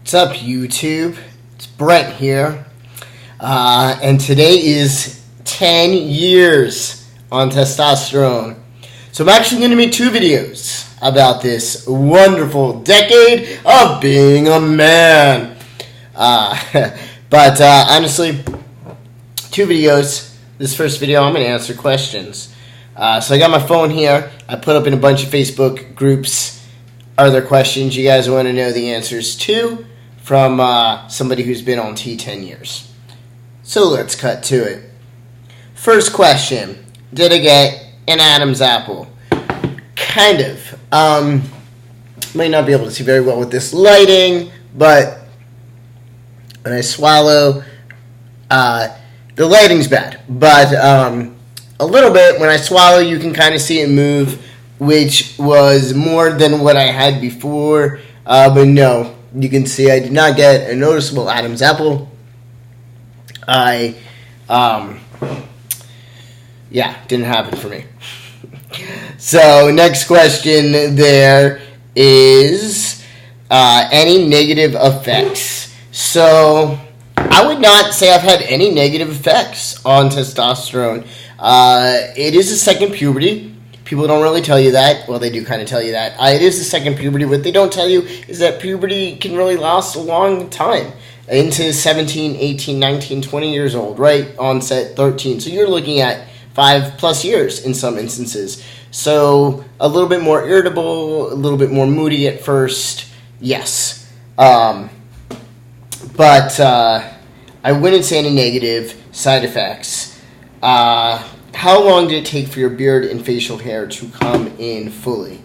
What's up, YouTube? It's Brent here, and today is 10 years on testosterone. So I'm actually going to make two videos about this wonderful decade of being a man. But honestly, two videos. This first video, I'm going to answer questions. So I got my phone here. I put up in a bunch of Facebook groups. Are there questions you guys want to know the answers to from somebody who's been on T 10 years? So let's cut to it. First question. Did I get an Adam's apple? Kind of. Might not be able to see very well with this lighting, but when I swallow, the lighting's bad. But a little bit, when I swallow, you can kind of see it move, which was more than what I had before. But no, you can see I did not get a noticeable Adam's apple. Didn't happen for me. So, next question there is any negative effects. So, I would not say I've had any negative effects on testosterone. It is a second puberty. People don't really tell you that. Well, they do kind of tell you that. It is the second puberty. What they don't tell you is that puberty can really last a long time. Into 17, 18, 19, 20 years old, right? Onset 13. So you're looking at 5+ years in some instances. So a little bit more irritable, a little bit more moody at first. Yes. But I wouldn't say any negative side effects. How long did it take for your beard and facial hair to come in fully?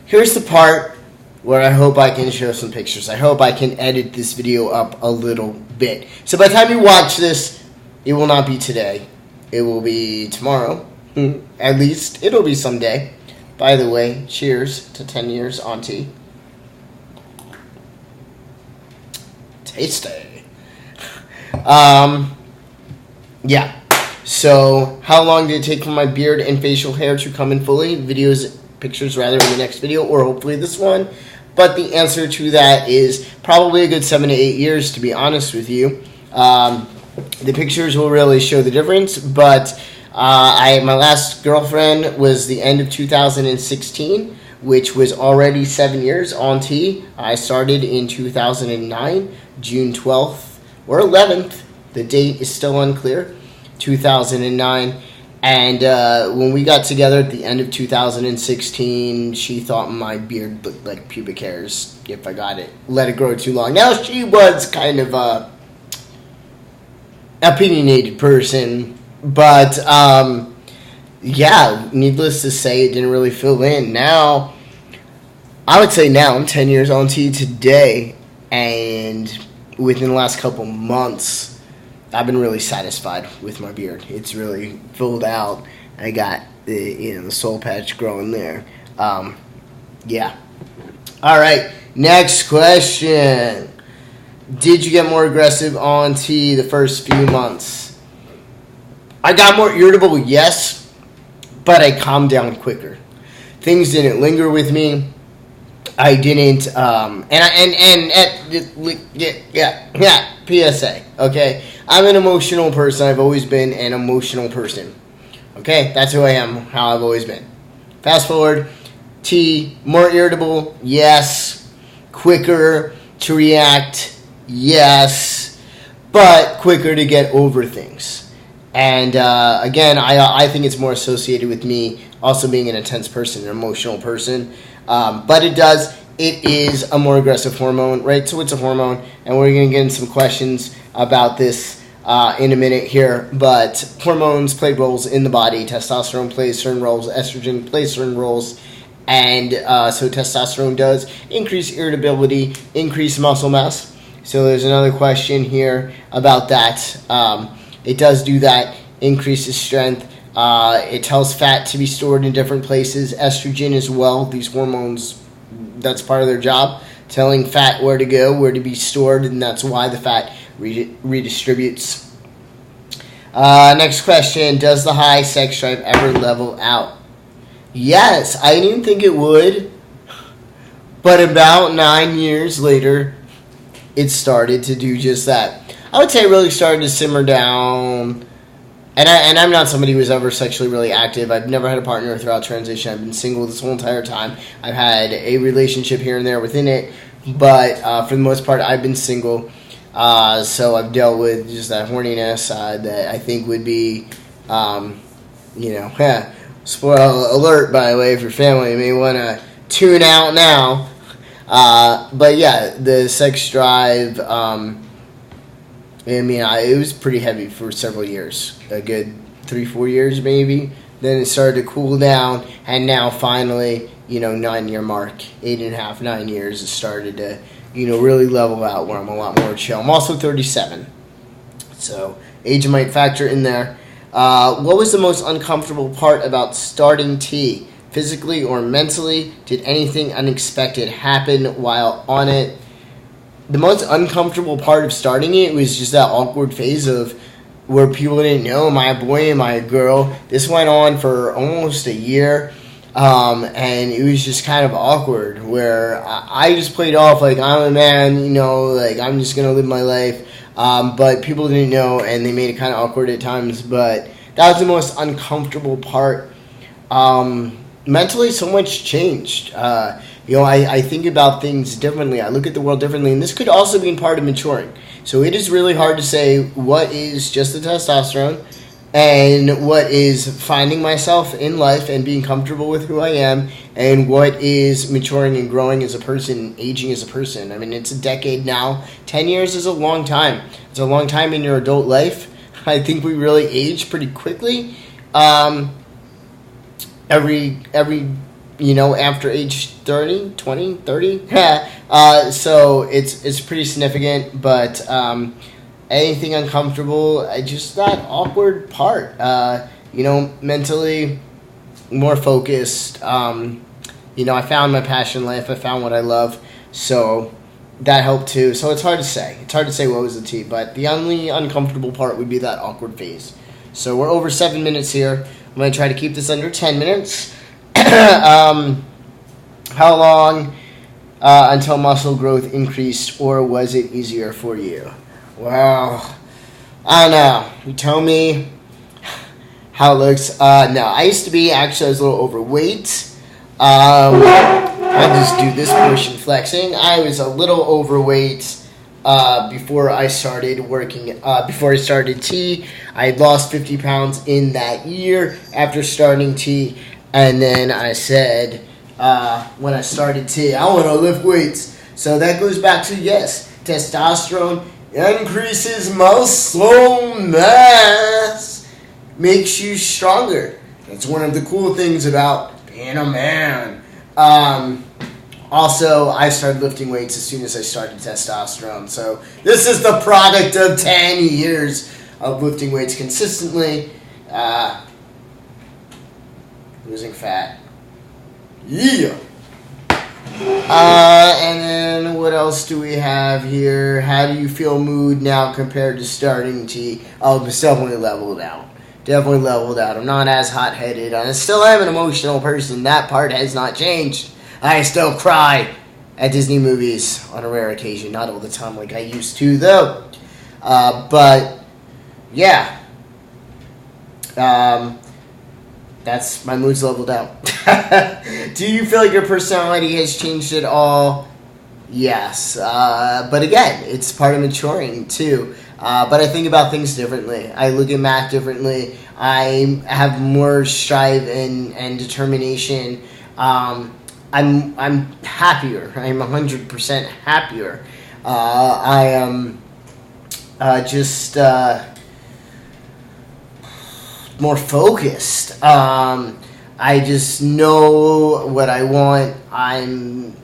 Here's the part where I hope I can show some pictures. I hope I can edit this video up a little bit. So by the time you watch this, it will not be today. It will be tomorrow. At least, it'll be someday. By the way, cheers to 10 years on tea. Tasty. Yeah. So, how long did it take for my beard and facial hair to come in fully? Pictures rather, in the next video, or hopefully this one. But the answer to that is probably a good 7 to 8 years, to be honest with you. The pictures will really show the difference, but my last girlfriend was the end of 2016, which was already 7 years on T. I started in 2009, June 12th or 11th. The date is still unclear. 2009, and when we got together at the end of 2016, she thought my beard looked like pubic hairs if I let it grow too long. Now, she was kind of a opinionated person, but needless to say, it didn't really fill in. Now, I would say now I'm 10 years on T today, and within the last couple months, I've been really satisfied with my beard. It's really filled out. I got the soul patch growing there. Yeah. All right. Next question. Did you get more aggressive on T the first few months? I got more irritable, yes, but I calmed down quicker. Things didn't linger with me. I didn't, PSA, okay? I'm an emotional person. I've always been an emotional person. Okay? That's who I am, how I've always been. Fast forward, T, more irritable, yes. Quicker to react, yes. But quicker to get over things. And, again, I think it's more associated with me also being an intense person, an emotional person. But it is a more aggressive hormone, right? So it's a hormone, and we're going to get into some questions about this in a minute here. But hormones play roles in the body. Testosterone plays certain roles. Estrogen plays certain roles. And so testosterone does increase irritability, increase muscle mass. So there's another question here about that. It does do that, increases strength. It tells fat to be stored in different places. Estrogen as well. These hormones, that's part of their job, telling fat where to go, where to be stored, and that's why the fat redistributes. Next question. Does the high sex drive ever level out? Yes, I didn't think it would, but about 9 years later, it started to do just that. I would say it really started to simmer down. And I'm not somebody who was ever sexually really active. I've never had a partner throughout transition. I've been single this whole entire time. I've had a relationship here and there within it, but for the most part, I've been single. So I've dealt with just that horniness that I think would be, spoiler alert, by the way, if your family may want to tune out now. But yeah, the sex drive, it was pretty heavy for several years, a good 3-4 years maybe. Then it started to cool down, and now finally, 9-year mark, 8.5, 9 years, it started to, really level out where I'm a lot more chill. I'm also 37, so age might factor in there. What was the most uncomfortable part about starting T? Physically or mentally? Did anything unexpected happen while on it? The most uncomfortable part of starting it was just that awkward phase of where people didn't know, am I a boy, am I a girl? This went on for almost a year, and it was just kind of awkward, where I just played off like I'm a man, like I'm just going to live my life, but people didn't know, and they made it kind of awkward at times, but that was the most uncomfortable part. Mentally, so much changed. I think about things differently. I look at the world differently, and this could also be part of maturing. So it is really hard to say what is just the testosterone and what is finding myself in life and being comfortable with who I am, and what is maturing and growing as a person, aging as a person. I mean, it's a decade now. 10 years is a long time. It's a long time in your adult life. I think we really age pretty quickly. Every after age 30, 20, 30. So it's pretty significant, but anything uncomfortable, just that awkward part. Mentally more focused. I found my passion in life. I found what I love. So that helped too. So it's hard to say. It's hard to say what was the T, but the only uncomfortable part would be that awkward phase. So we're over 7 minutes here. I'm going to try to keep this under 10 minutes. How long until muscle growth increased, or was it easier for you? Well, I don't know. You tell me how it looks. No, I used to be, actually, I was a little overweight. I'll just do this portion flexing. I was a little overweight before I started working, before I started T. I had lost 50 pounds in that year after starting T. And then I said, when I started T, I want to lift weights. So that goes back to, yes, testosterone increases muscle mass, makes you stronger. That's one of the cool things about being a man. Also, I started lifting weights as soon as I started testosterone. So this is the product of 10 years of lifting weights consistently. Losing fat. Yeah. And then what else do we have here? How do you feel mood now compared to starting T? Oh, it's definitely leveled out. Definitely leveled out. I'm not as hot-headed. I still am an emotional person. That part has not changed. I still cry at Disney movies on a rare occasion. Not all the time like I used to, though. But, yeah. That's my mood's leveled out. Do you feel like your personality has changed at all? Yes. But again, it's part of maturing, too. But I think about things differently. I look at math differently. I have more strive and determination. I'm happier. I'm 100% happier. I am just more focused. I just know what I want. I'm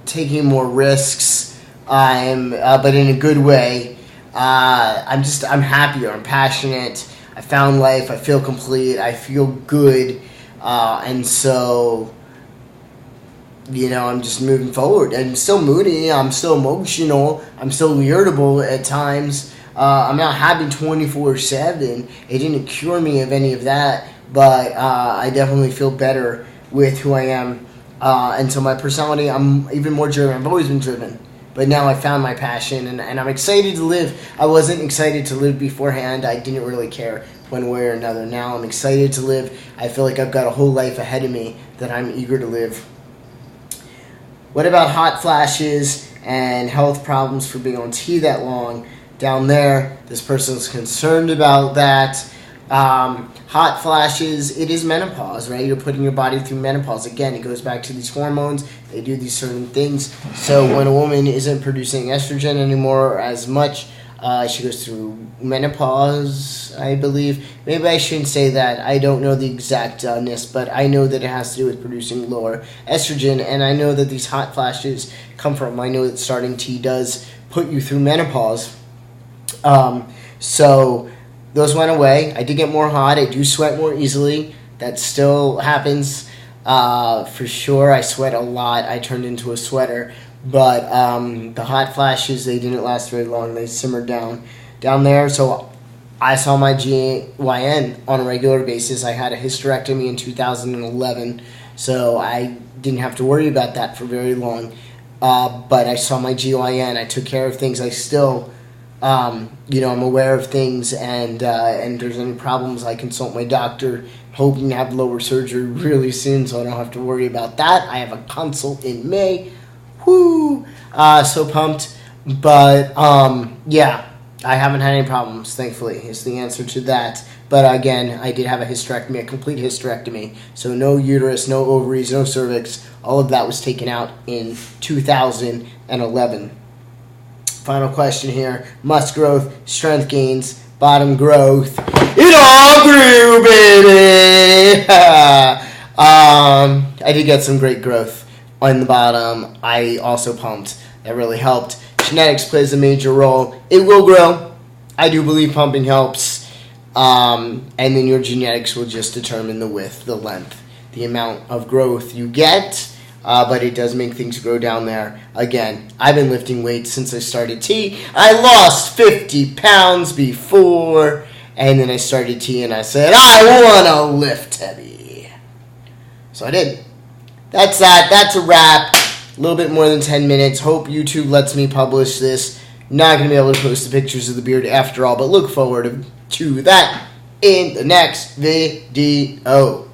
taking more risks. But in a good way. I'm happier. I'm passionate. I found life. I feel complete. I feel good. And so, I'm just moving forward. I'm still moody. I'm still emotional. I'm still irritable at times. I'm not happy 24/7. It didn't cure me of any of that, but I definitely feel better with who I am. And so my personality, I'm even more driven. I've always been driven. but now I found my passion, and I'm excited to live. I wasn't excited to live beforehand. I didn't really care one way or another. Now I'm excited to live. I feel like I've got a whole life ahead of me that I'm eager to live. What about hot flashes and health problems for being on T that long? Down there, this person's concerned about that. Hot flashes, it is menopause, right? You're putting your body through menopause. Again, it goes back to these hormones. They do these certain things. So when a woman isn't producing estrogen anymore as much, she goes through menopause, I believe. Maybe I shouldn't say that. I don't know the exactness, but I know that it has to do with producing lower estrogen, and I know that these hot flashes come from, I know that starting T does put you through menopause. So those went away. I did get more hot. I do sweat more easily. That still happens for sure. I sweat a lot. I turned into a sweater. But the hot flashes, they didn't last very long. They simmered down there. So I saw my GYN on a regular basis. I had a hysterectomy in 2011, so I didn't have to worry about that for very long. But I saw my GYN. I took care of things. I still, I'm aware of things, and if there's any problems, I consult my doctor, hoping to have lower surgery really soon so I don't have to worry about that. I have a consult in May. Whoo! So pumped. But, yeah, I haven't had any problems, thankfully, is the answer to that. But, again, I did have a hysterectomy, a complete hysterectomy. So no uterus, no ovaries, no cervix. All of that was taken out in 2011. Final question here. Muscle growth, strength gains, bottom growth. It all grew, baby! I did get some great growth on the bottom. I also pumped. That really helped. Genetics plays a major role. It will grow. I do believe pumping helps. And then your genetics will just determine the width, the length, the amount of growth you get. But it does make things grow down there. Again, I've been lifting weights since I started T. I lost 50 pounds before, and then I started T, and I said, I want to lift heavy. So I did. That's that. That's a wrap. A little bit more than 10 minutes. Hope YouTube lets me publish this. Not going to be able to post the pictures of the beard after all, but look forward to that in the next video.